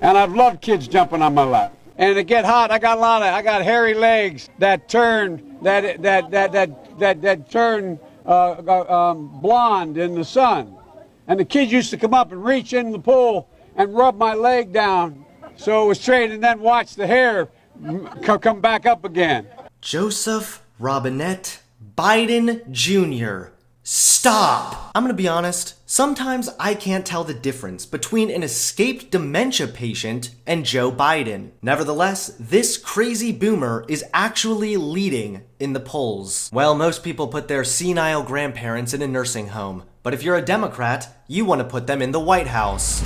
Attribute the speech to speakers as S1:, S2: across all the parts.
S1: And I've loved kids jumping on my lap. And to get hot, I got hairy legs that turn blonde in the sun. And the kids used to come up and reach in the pool and rub my leg down so it was straight, and then watch the hair come back up again.
S2: Joseph Robinette Biden Jr. Stop! I'm gonna be honest, sometimes I can't tell the difference between an escaped dementia patient and Joe Biden. Nevertheless, this crazy boomer is actually leading in the polls. Well, most people put their senile grandparents in a nursing home, but if you're a Democrat, you want to put them in the White House.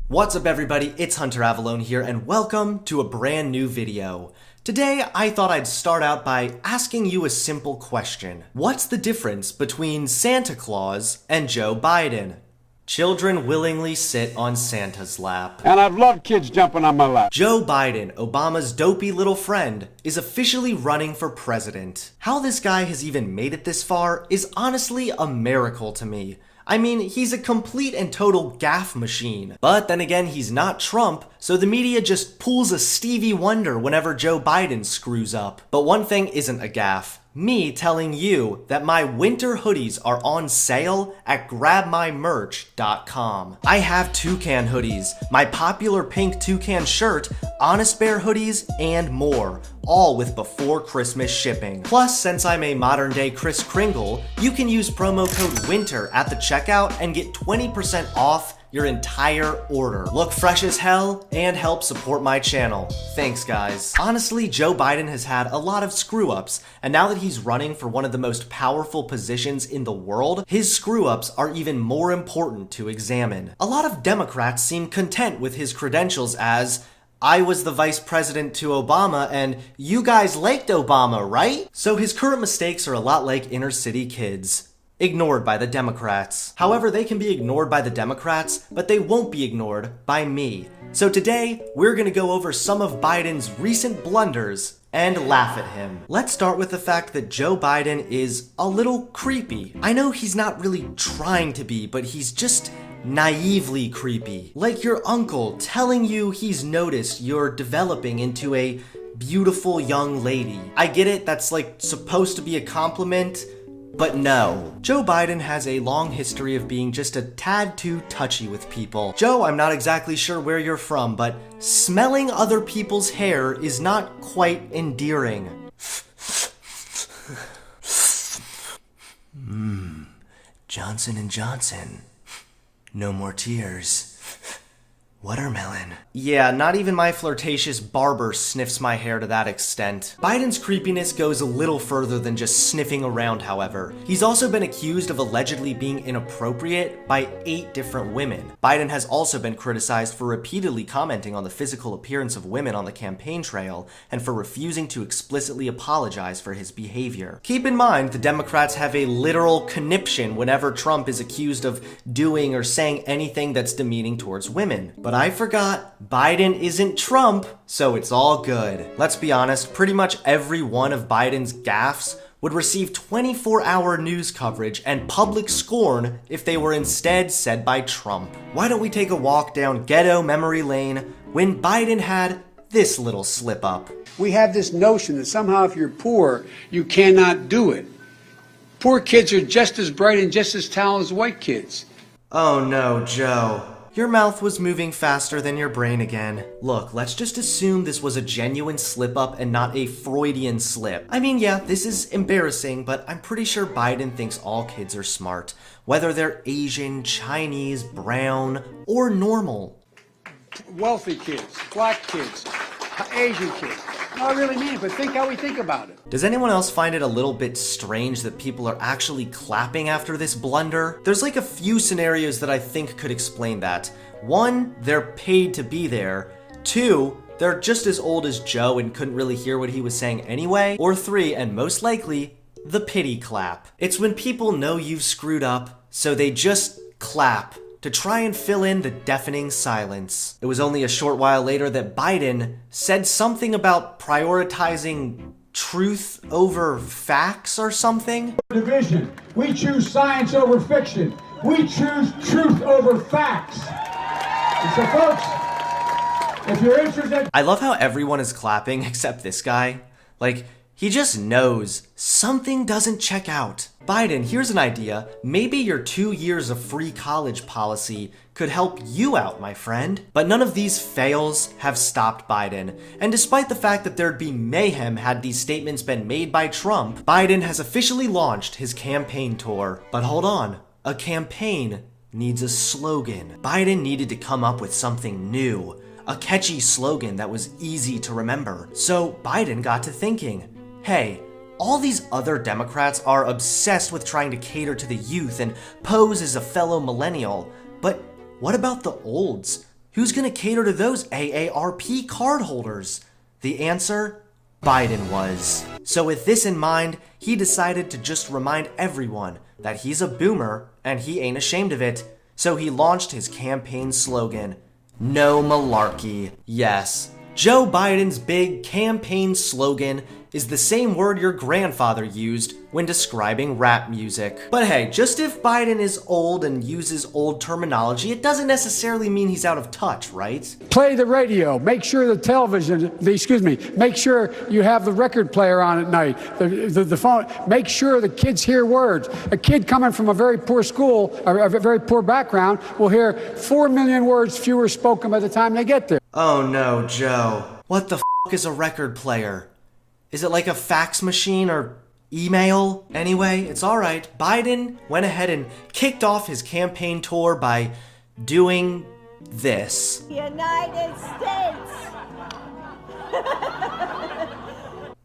S2: What's up everybody, it's Hunter Avallone here and welcome to a brand new video. Today, I thought I'd start out by asking you a simple question. What's the difference between Santa Claus and Joe Biden? Children willingly sit on Santa's lap.
S1: And I've loved kids jumping on my lap.
S2: Joe Biden, Obama's dopey little friend, is officially running for president. How this guy has even made it this far is honestly a miracle to me. I mean, he's a complete and total gaffe machine. But then again, he's not Trump, so the media just pulls a Stevie Wonder whenever Joe Biden screws up. But one thing isn't a gaffe. Me telling you that my winter hoodies are on sale at grabmymerch.com. I have Toucan hoodies, my popular pink Toucan shirt, Honest Bear hoodies, and more, all with before Christmas shipping. Plus, since I'm a modern day Kris Kringle, you can use promo code WINTER at the checkout and get 20% off your entire order. Look fresh as hell and help support my channel. Thanks guys. Honestly, Joe Biden has had a lot of screw-ups, and now that he's running for one of the most powerful positions in the world, his screw-ups are even more important to examine. A lot of Democrats seem content with his credentials as, I was the vice president to Obama and you guys liked Obama, right? So his current mistakes are a lot like inner city kids. Ignored by the Democrats. However, they can be ignored by the Democrats, but they won't be ignored by me. So today, we're gonna go over some of Biden's recent blunders and laugh at him. Let's start with the fact that Joe Biden is a little creepy. I know he's not really trying to be, but he's just naively creepy. Like your uncle telling you he's noticed you're developing into a beautiful young lady. I get it, that's like supposed to be a compliment, but no. Joe Biden has a long history of being just a tad too touchy with people. Joe, I'm not exactly sure where you're from, but smelling other people's hair is not quite endearing. Johnson & Johnson. No more tears. Watermelon. Yeah, not even my flirtatious barber sniffs my hair to that extent. Biden's creepiness goes a little further than just sniffing around, however. He's also been accused of allegedly being inappropriate by 8 different women. Biden has also been criticized for repeatedly commenting on the physical appearance of women on the campaign trail and for refusing to explicitly apologize for his behavior. Keep in mind, the Democrats have a literal conniption whenever Trump is accused of doing or saying anything that's demeaning towards women. But I forgot, Biden isn't Trump, so it's all good. Let's be honest, pretty much every one of Biden's gaffes would receive 24-hour news coverage and public scorn if they were instead said by Trump. Why don't we take a walk down ghetto memory lane when Biden had this little slip up?
S3: We have this notion that somehow if you're poor, you cannot do it. Poor kids are just as bright and just as talented as white kids.
S2: Oh no, Joe. Your mouth was moving faster than your brain again. Look, let's just assume this was a genuine slip-up and not a Freudian slip. I mean, yeah, this is embarrassing, but I'm pretty sure Biden thinks all kids are smart, whether they're Asian, Chinese, brown, or normal.
S3: Wealthy kids, black kids, Asian kids. No, I really mean it, but think how we think about it.
S2: Does anyone else find it a little bit strange that people are actually clapping after this blunder? There's like a few scenarios that I think could explain that. 1, they're paid to be there. 2, they're just as old as Joe and couldn't really hear what he was saying anyway. Or 3, and most likely, the pity clap. It's when people know you've screwed up, so they just clap to try and fill in the deafening silence. It was only a short while later that Biden said something about prioritizing truth over facts or something.
S4: Division. We choose science over fiction. We choose truth over facts.
S1: And so, folks, if you're interested...
S2: I love how everyone is clapping except this guy. Like, he just knows something doesn't check out. Biden, here's an idea. Maybe your 2 years of free college policy could help you out, my friend. But none of these fails have stopped Biden. And despite the fact that there'd be mayhem had these statements been made by Trump, Biden has officially launched his campaign tour. But hold on, a campaign needs a slogan. Biden needed to come up with something new, a catchy slogan that was easy to remember. So Biden got to thinking, hey, all these other Democrats are obsessed with trying to cater to the youth and pose as a fellow millennial, but what about the olds? Who's gonna cater to those AARP card holders? The answer? Biden was. So with this in mind, he decided to just remind everyone that he's a boomer and he ain't ashamed of it. So he launched his campaign slogan, No Malarkey. Yes, Joe Biden's big campaign slogan is the same word your grandfather used when describing rap music. But hey, just if Biden is old and uses old terminology, it doesn't necessarily mean he's out of touch, right?
S1: Play the radio. Make sure the television, make sure you have the record player on at night, the phone. Make sure the kids hear words. A kid coming from a very poor school, or a very poor background, will hear 4 million words fewer spoken by the time they get there.
S2: Oh no, Joe. What the f*** is a record player? Is it like a fax machine or email? Anyway, it's alright. Biden went ahead and kicked off his campaign tour by doing this.
S4: United States.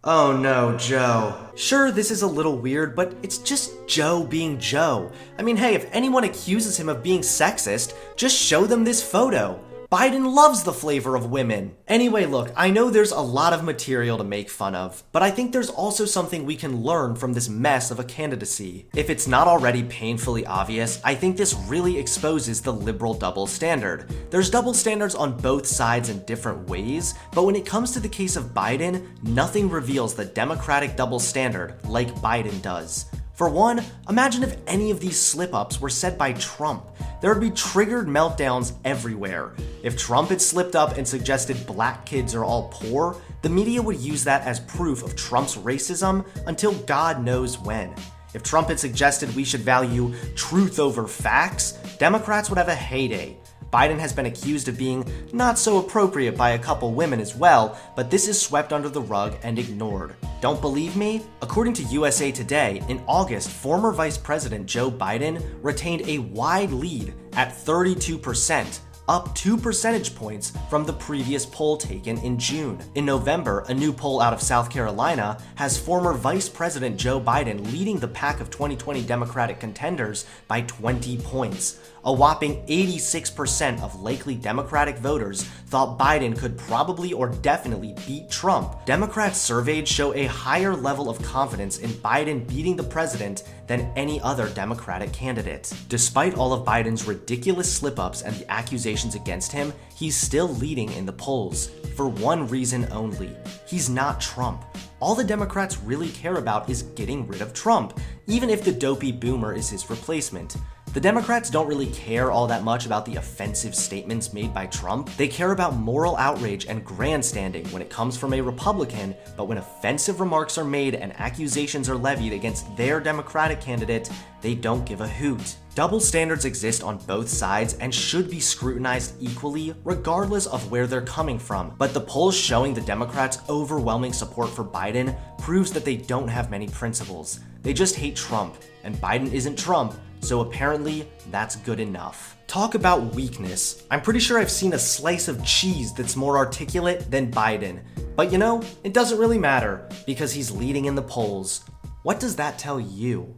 S2: Oh no, Joe. Sure, this is a little weird, but it's just Joe being Joe. I mean, hey, if anyone accuses him of being sexist, just show them this photo. Biden loves the flavor of women. Anyway, look, I know there's a lot of material to make fun of, but I think there's also something we can learn from this mess of a candidacy. If it's not already painfully obvious, I think this really exposes the liberal double standard. There's double standards on both sides in different ways, but when it comes to the case of Biden, nothing reveals the Democratic double standard like Biden does. For one, imagine if any of these slip-ups were said by Trump. There would be triggered meltdowns everywhere. If Trump had slipped up and suggested black kids are all poor, the media would use that as proof of Trump's racism until God knows when. If Trump had suggested we should value truth over facts, Democrats would have a heyday. Biden has been accused of being not so appropriate by a couple women as well, but this is swept under the rug and ignored. Don't believe me? According to USA Today, in August, former Vice President Joe Biden retained a wide lead at 32%, up 2 percentage points from the previous poll taken in June. In November, a new poll out of South Carolina has former Vice President Joe Biden leading the pack of 2020 Democratic contenders by 20 points. A whopping 86% of likely Democratic voters thought Biden could probably or definitely beat Trump. Democrats surveyed show a higher level of confidence in Biden beating the president than any other Democratic candidate. Despite all of Biden's ridiculous slip-ups and the accusations against him, he's still leading in the polls. For one reason only: he's not Trump. All the Democrats really care about is getting rid of Trump, even if the dopey boomer is his replacement. The Democrats don't really care all that much about the offensive statements made by Trump. They care about moral outrage and grandstanding when it comes from a Republican, but when offensive remarks are made and accusations are levied against their Democratic candidate, they don't give a hoot. Double standards exist on both sides and should be scrutinized equally, regardless of where they're coming from. But the polls showing the Democrats' overwhelming support for Biden proves that they don't have many principles. They just hate Trump, and Biden isn't Trump, so apparently that's good enough. Talk about weakness. I'm pretty sure I've seen a slice of cheese that's more articulate than Biden. But you know, it doesn't really matter, because he's leading in the polls. What does that tell you?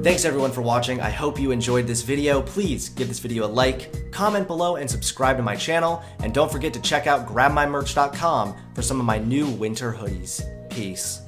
S2: Thanks everyone for watching. I hope you enjoyed this video. Please give this video a like, comment below, and subscribe to my channel. And don't forget to check out grabmymerch.com for some of my new winter hoodies. Peace.